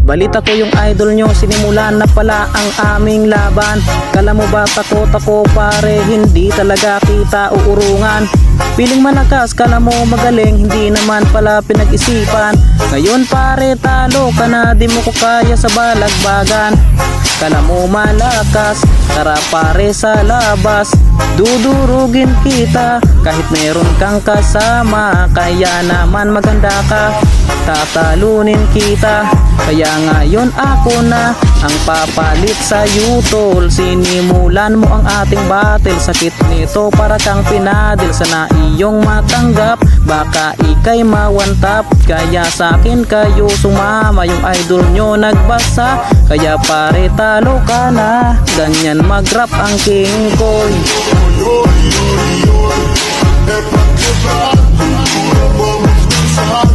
Balita ko yung idol nyo, sinimulan na pala ang aming laban. Kala mo ba takot ako pare, hindi talaga kita uurungan. Piling malakas, kala mo magaling, hindi naman pala pinag-isipan. Ngayon pare talo ka na, di mo ko kaya sa balagbagan. Kala mo malakas, tara pare sa labas. Dudurugin kita kahit meron kang kasama. Kaya naman maganda ka, tatalunin kita. Kaya ngayon ako na ang papalit sa tol. Sinimulan mo ang ating battle, sakit nito para kang pinadil. Sana iyong matanggap, baka ikay mawantap. Kaya sa akin kayo sumama, yung idol nyo nagbasa. Kaya pare talo ka na, ganyan mag-rap ang King Koy. É pra quebrar, vamos dançar,